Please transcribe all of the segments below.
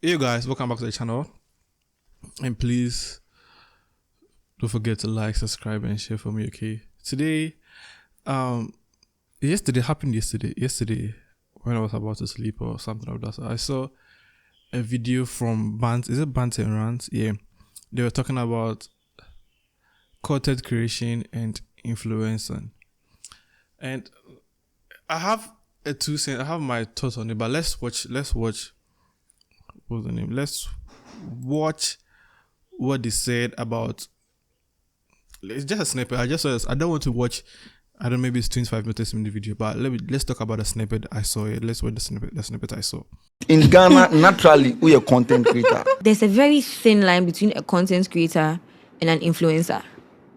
Hey guys, welcome back to the channel. And please don't forget to like, subscribe, and share for me, okay? Today, yesterday when I was about to sleep or something like that, so I saw a video from Bant and Rant? Yeah. They were talking about content creation and influencing. And I have I have my thoughts on it, but let's watch what's the name? Let's watch what they said about. It's just a snippet. I don't want to watch. I don't know, maybe it's 25 minutes in the video, but let's talk about the snippet I saw. Let's watch the snippet I saw. In Ghana, naturally, we are a content creator. There's a very thin line between a content creator and an influencer.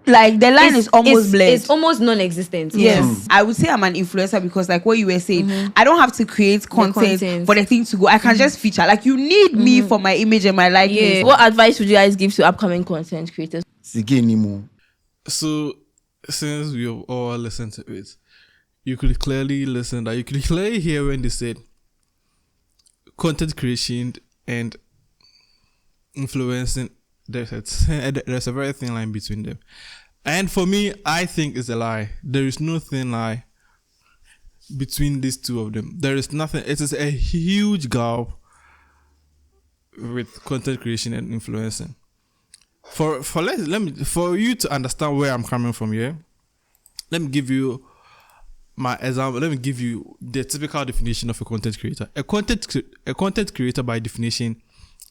Like the line is almost blurred. It's almost non-existent. Yes. I would say I'm an influencer because, like what you were saying, I don't have to create content for the thing to go. I can just feature. Like you need me for my image and my likeness. Yeah. What advice would you guys give to upcoming content creators? So, since we have all listened to it, you could clearly hear when they said content creation and influencing. There's a very thin line between them. And for me, I think it's a lie. There is no thin line between these two of them. There is nothing. It is a huge gap with content creation and influencing. For you to understand where I'm coming from here, let me give you my example. Let me give you the typical definition of a content creator. A content creator, by definition,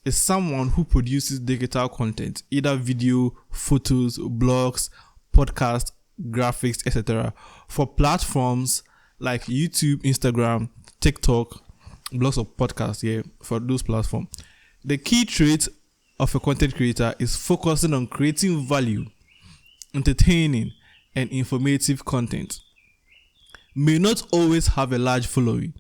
is someone who produces digital content, either video, photos, blogs, podcasts, graphics, etc., for platforms like YouTube, Instagram, TikTok, blogs or podcasts, for those platforms. The key trait of a content creator is focusing on creating value, entertaining, and informative content. May not always have a large following,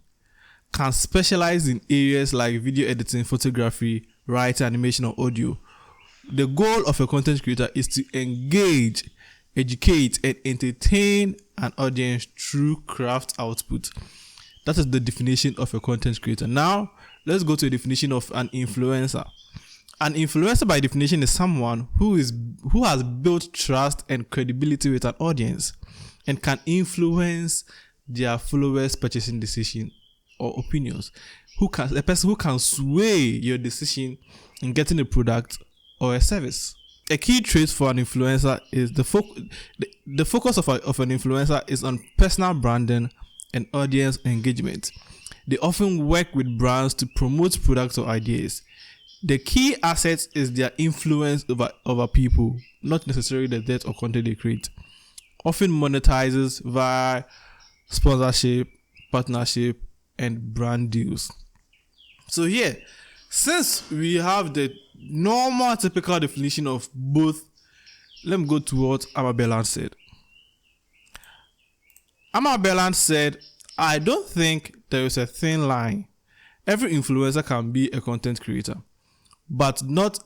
can specialize in areas like video editing, photography, writing, animation, or audio. The goal of a content creator is to engage, educate, and entertain an audience through craft output. That is the definition of a content creator. Now, let's go to a definition of an influencer. An influencer, by definition, is someone who has built trust and credibility with an audience and can influence their followers' purchasing decision or opinions. A person who can sway your decision in getting a product or a service. A key trait for an influencer is the focus of an influencer is on personal branding and audience engagement. They often work with brands to promote products or ideas. The key asset is their influence over people, not necessarily the depth or content they create. Often monetizes via sponsorship, partnership, and brand deals. So here, since we have the normal typical definition of both, let me go to what Amabelan said. Amabelan said, I don't think there is a thin line. Every influencer can be a content creator, but not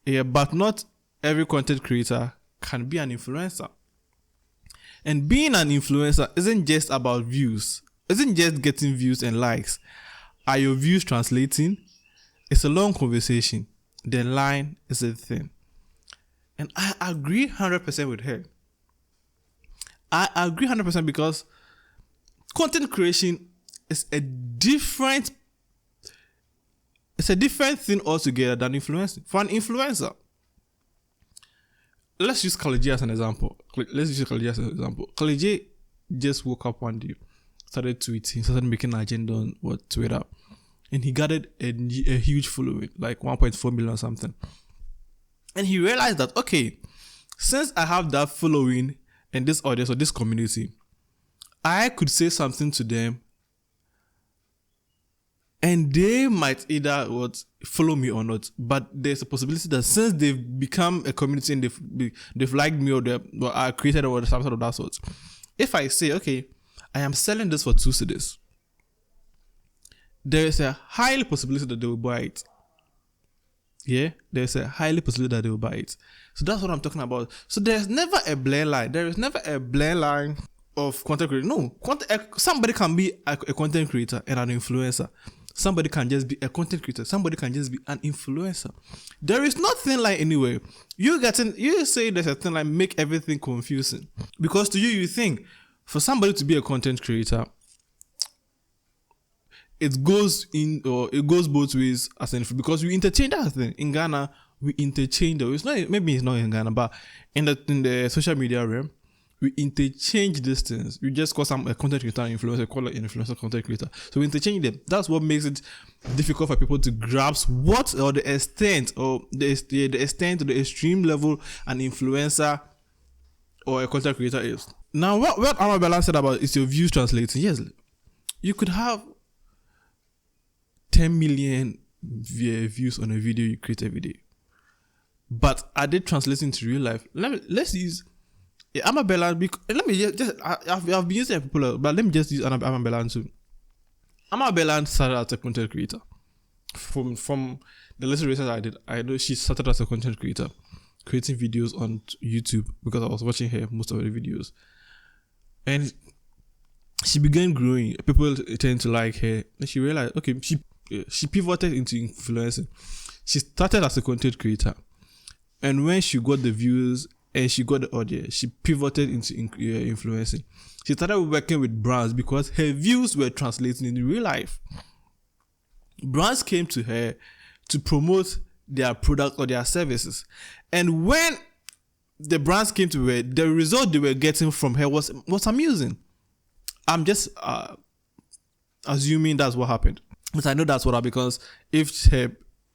every content creator can be an influencer. And being an influencer isn't just about views. Isn't just getting views and likes. Are your views translating? It's a long conversation. The line is a thing. And I agree 100% with her. I agree 100% because content creation is a different thing altogether than influencing. For an influencer, let's use Khalid as an example. Khalid just woke up one day, started tweeting, started making an agenda on Twitter, and he gathered a huge following, like 1.4 million or something. And he realized that, okay, since I have that following and this audience or this community, I could say something to them and they might either follow me or not. But there's a possibility that since they've become a community and they've liked me or I created or something of that sort, if I say, okay, I am selling this for 2 cedis, there is a high possibility that they will buy it. Yeah, there's a highly possibility that they will buy it. So that's what I'm talking about. So there's never a blur line. There is never a blur line of content creator. No, somebody can be a content creator and an influencer. Somebody can just be a content creator. Somebody can just be an influencer. There is no thin line anywhere. You say there's a thin line, make everything confusing. Because to you think for somebody to be a content creator, it goes both ways as an because we interchange that thing. In Ghana, we interchange maybe it's not in Ghana, but in the social media realm, we interchange these things. We just call some a content creator influencer, call it an influencer content creator. So we interchange them. That's what makes it difficult for people to grasp what or the extent or the extent to the extreme level an influencer or a content creator is. Now, what Amabella said about is your views translating. Yes, you could have 10 million views on a video you create every day, but are they translating to real life? Let's use Amabella. Let me I've been using people, but let me just use Amabella too. Amabella started as a content creator. From the little research I know she started as a content creator, creating videos on YouTube because I was watching her most of the videos, and she began growing. People tend to like her, and she realized, okay, she pivoted into influencing. She started as a content creator, and when she got the views and she got the audience, she pivoted into influencing. She started working with brands because her views were translating in real life. Brands came to her to promote their product or their services, and when the brands came to her, the result they were getting from her was amusing. I'm just assuming that's what happened. But I know that's what happened because if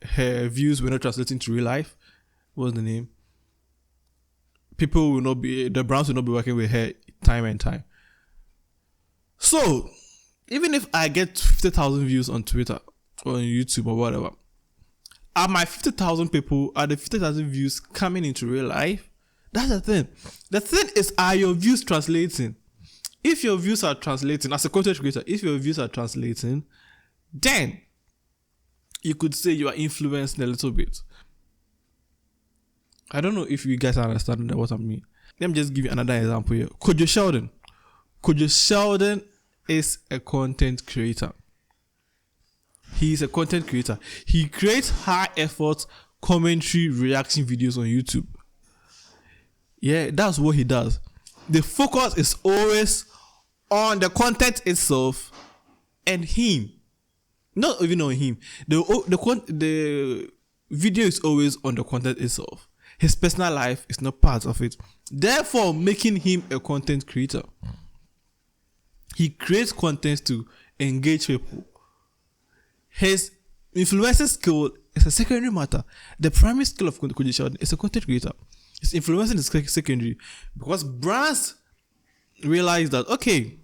her views were not translating to real life, what's the name? The brands will not be working with her time and time. So, even if I get 50,000 views on Twitter or on YouTube or whatever, are my 50,000 people, are the 50,000 views coming into real life? That's the thing. The thing is, are your views translating? If your views are translating, as a content creator, if your views are translating, then you could say you are influencing a little bit. I don't know if you guys are understanding what I mean. Let me just give you another example here. Kojo Sheldon. Kojo Sheldon is a content creator. He is a content creator. He creates high effort commentary reaction videos on YouTube. Yeah, that's what he does. The focus is always on the content itself and him. Not even on him. The video is always on the content itself. His personal life is not part of it. Therefore, making him a content creator. He creates content to engage people. His influencer skill is a secondary matter. The primary skill of Kojo Sheldon is a content creator. His influencing is secondary because brands realize that, okay,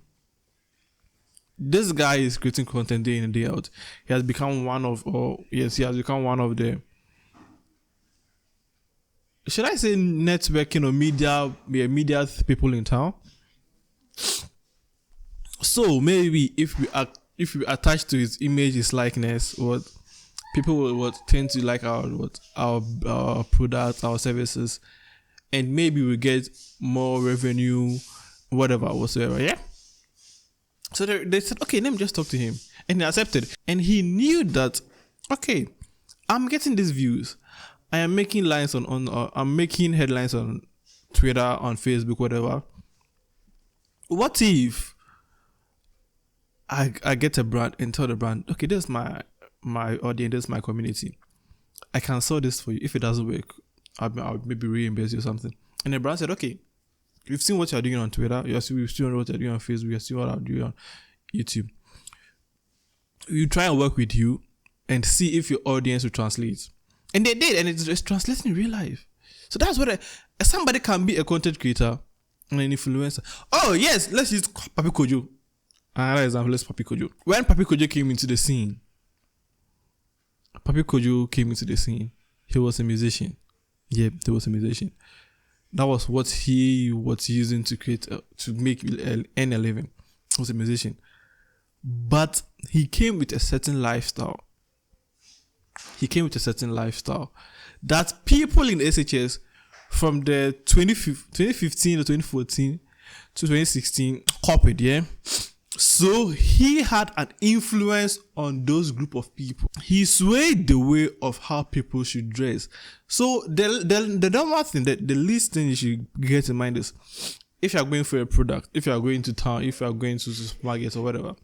this guy is creating content day in and day out. He has become one of the, should I say, networking or media people in town. So maybe if we attach to his image, his likeness, what people will tend to like our products, our services, and maybe we get more revenue, whatever, whatsoever. Yeah. So they said, okay, let me just talk to him. And he accepted. And he knew that, okay, I'm getting these views. I am making lines I'm making headlines on Twitter, on Facebook, whatever. What if I get a brand and tell the brand, okay, this is my audience, this is my community. I can sell this for you. If it doesn't work, I'll maybe reimburse you or something. And the brand said, okay, we've seen what you're doing on Twitter. We've seen what you're doing on Facebook. We've seen what I'm doing on YouTube. We try and work with you and see if your audience will translate. And they did, and it's translating in real life. So that's what somebody can be a content creator and an influencer. Oh yes, let's use Papi Kojo. Another example, let's Papi Kojo. When Papi Kojo came into the scene, he was a musician. Yeah, he was a musician. That was what he was using to create, to make earn a living. He was a musician. But he came with a certain lifestyle. That people in SHS from the 2015 to 2014 to 2016 copied, yeah? So he had an influence on those group of people. He swayed the way of how people should dress. So the normal thing, the least thing you should get in mind is, if you are going for a product, if you are going to town, if you are going to supermarket or whatever,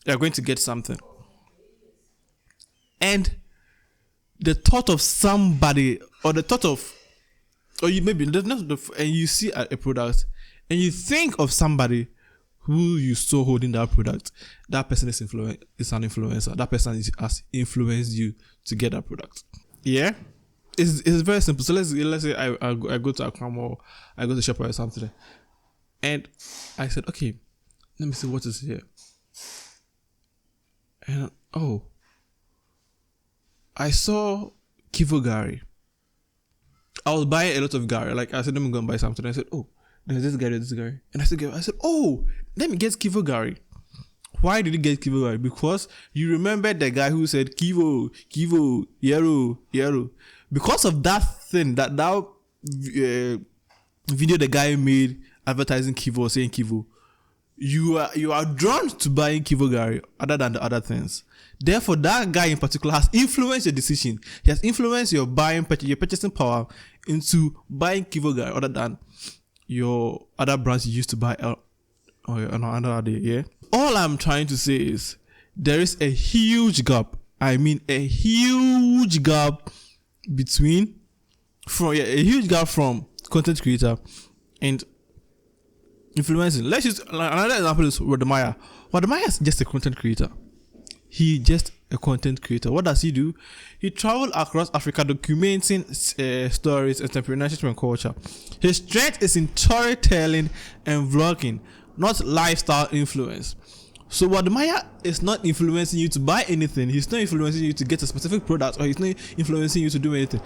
you are going to get something. And the thought of somebody, or the thought of, or you maybe, and you see a product, and you think of somebody who you saw holding that product, that person is an influencer. That person has influenced you to get that product. Yeah, it's very simple. So let's say I go to Accra or I go to Shoprite or something, and I said, okay, let me see what is here. And I saw Kivo Gary. I was buying a lot of Gary. Like I said, let me go and buy something. I said, oh, there's this Gary. And I said, oh, let me get Kivo Gary. Why did you get Kivo Gary? Because you remember the guy who said Kivo, Yero. Because of that thing, that video the guy made advertising Kivo, saying Kivo, you are drawn to buying Kivo Gary other than the other things. Therefore, that guy in particular has influenced your decision. He has influenced your purchasing power into buying Kivo Gary other than your other brands you used to buy or another day. Yeah. All I'm trying to say is there is a huge gap. I mean, a huge gap from content creator and influencing. Let's use another example is Wodemaya. Wodemaya is just a content creator. He just a content creator. What does he do? He traveled across Africa documenting stories, entrepreneurship, and culture. His strength is in storytelling and vlogging, not lifestyle influence. So Wodemaya is not influencing you to buy anything. He's not influencing you to get a specific product, or he's not influencing you to do anything.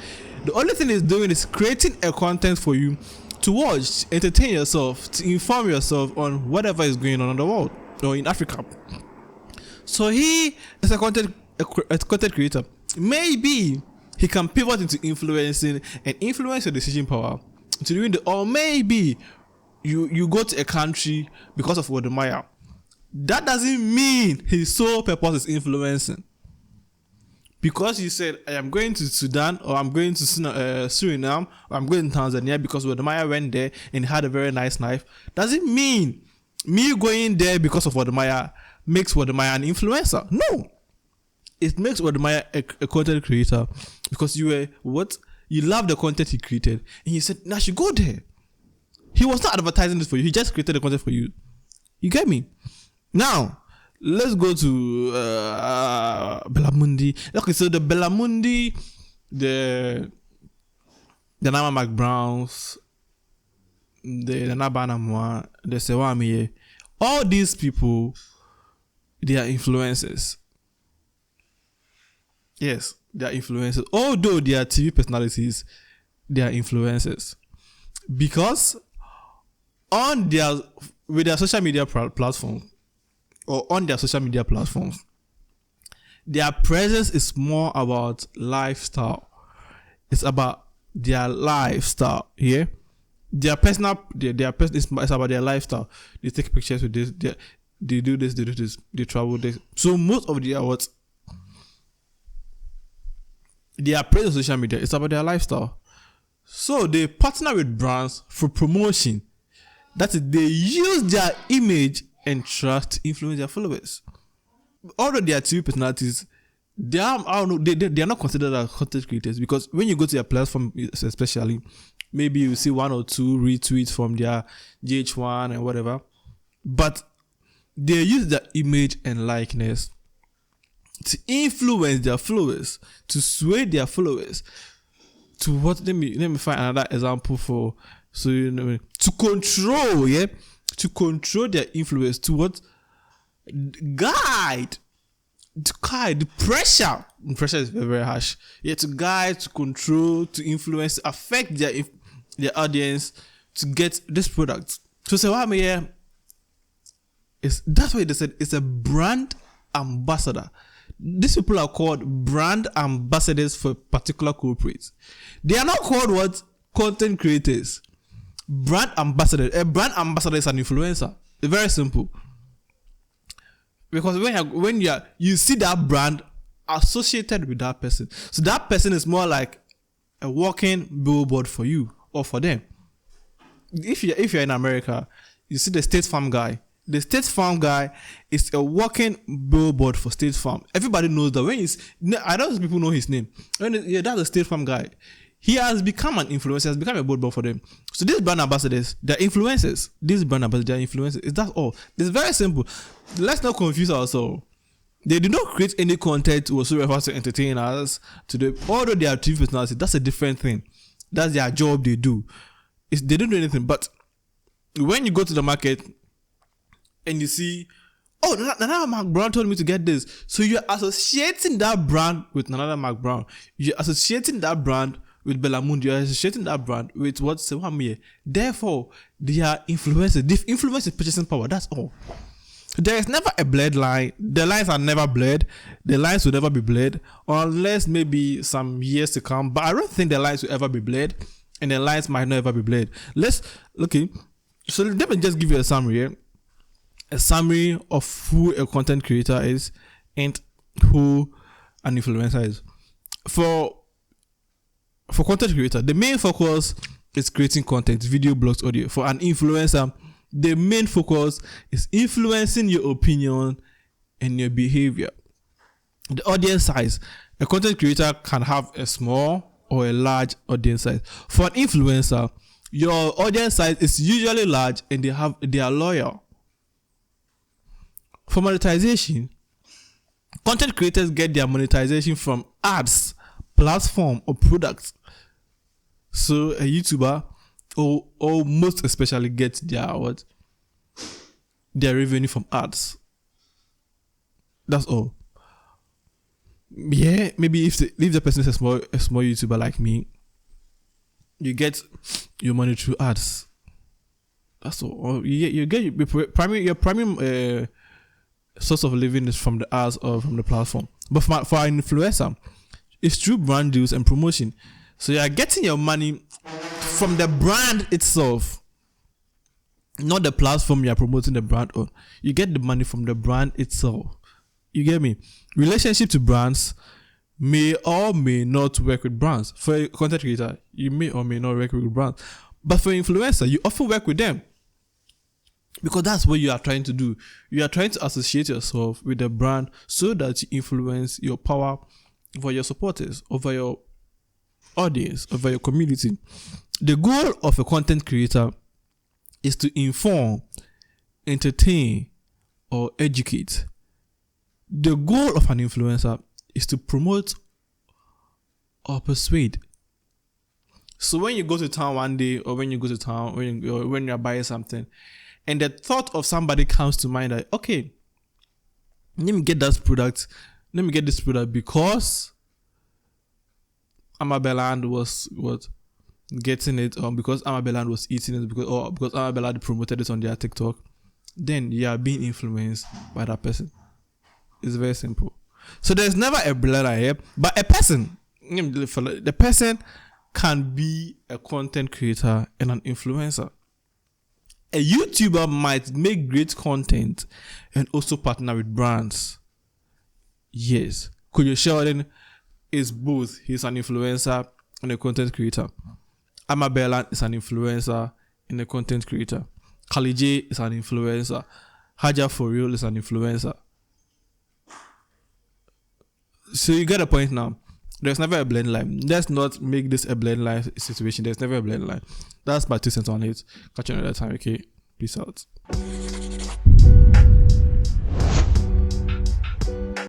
The only thing he's doing is creating a content for you to watch, entertain yourself, to inform yourself on whatever is going on in the world or in Africa. So he is a content creator. Maybe he can pivot into influencing and influence your decision power to doing or maybe you go to a country because of Wodemaya. That doesn't mean his sole purpose is influencing. Because you said, I am going to Sudan, or I'm going to Suriname, or I'm going to Tanzania because Wodemaya went there and had a very nice life, doesn't mean me going there because of Wodemaya makes Wodemaya an influencer. No. It makes Wodemaya a content creator because you love the content he created, and he said, now I should go there. He was not advertising this for you. He just created the content for you. You get me? Now, let's go to Bellamundi. Okay, so the Bellamundi, the Nama McBrowns, the Nabana Moa, the Sewamiye, all these people, they are influencers. Yes, they are influencers. Although they are TV personalities, they are influencers. Because with their social media platform, or on their social media platforms, their presence is more about lifestyle. It's about their lifestyle. Yeah, it's about their lifestyle. They take pictures with this. They do this. They travel this. So most of their presence on social media, it's about their lifestyle. So they partner with brands for promotion. That is, they use their image and trust to influence their followers. Although they are TV personalities, they are not considered as content creators, because when you go to their platform, especially, maybe you see one or two retweets from their GH1 and whatever, but they use their image and likeness to influence their followers, to sway their followers to what. Let me find another example for, so you know, to control, yeah. To control their influence, to what? Guide the pressure. Pressure is very, very harsh. Yeah, to guide, to control, to influence, to affect their audience to get this product. So Sewamiye that's why they said it's a brand ambassador. These people are called brand ambassadors for particular corporates. They are not called what? Content creators. Brand ambassador. A brand ambassador is an influencer. It's very simple. Because when you see that brand associated with that person, so that person is more like a walking billboard for you or for them. If you're in America, you see the State Farm guy. The State Farm guy is a walking billboard for State Farm. Everybody knows that. I don't know if people know his name. That's the State Farm guy. He has become an influencer. Has become a billboard for them. So these brand ambassadors, they're influencers. These brand ambassadors, they're influencers. It's that all. It's very simple. Let's not confuse ourselves. They do not create any content whatsoever to entertain us. Although they are TV personality, that's a different thing. That's their job. They do. They don't do anything. But when you go to the market and you see, Nana Mark Brown told me to get this. So you're associating that brand with Nana Mark Brown. You're associating that brand with Bellamundi. You're associating that brand with what's Sewamie. Therefore, they are influencers. They influence purchasing power. That's all. There is never a blurred line. The lines are never blurred. The lines will never be blurred unless maybe some years to come. But I don't think the lines will ever be blurred, and the lines might not ever be blurred. So let me just give you a summary here. A summary of who a content creator is and who an influencer is. For content creator, the main focus is creating content, video, blogs, audio. For an influencer, the main focus is influencing your opinion and your behavior. The audience size. A content creator can have a small or a large audience size. For an influencer, your audience size is usually large and they are loyal. For monetization, content creators get their monetization from ads, platform, or products. So a YouTuber or most especially get their revenue from ads. That's all. Yeah, maybe if the person is a small YouTuber like me, you get your money through ads. That's all. Or you get your primary source of living is from the ads or from the platform. But for an influencer, it's through brand deals and promotion. So you are getting your money from the brand itself, not the platform you are promoting the brand on. You get the money from the brand itself. You get me? Relationship to brands may or may not work with brands. For a content creator, you may or may not work with brands. But for an influencer, you often work with them. Because that's what you are trying to do. You are trying to associate yourself with the brand so that you influence your power over your supporters, over your audience, over your community. The goal of a content creator is to inform, entertain, or educate. The goal of an influencer is to promote or persuade. So when you go to town one day, or when you go to town, when you're buying something, and the thought of somebody comes to mind that, okay, let me get this product because Amabeland was getting it, or because Amabeland was eating it, because Amabeland promoted it on their TikTok. Then you are being influenced by that person. It's very simple. So there's never a blur here, but the person can be a content creator and an influencer. A YouTuber might make great content and also partner with brands. Yes. Kojo Sheldon is both. He's an influencer and a content creator. Amabeland is an influencer and a content creator. Kali J is an influencer. Haja For Real is an influencer. So you get a point now. There's never a blend line. Let's not make this a blend line situation. There's never a blend line. That's my 2 cents on it. Catch you another time, okay? Peace out.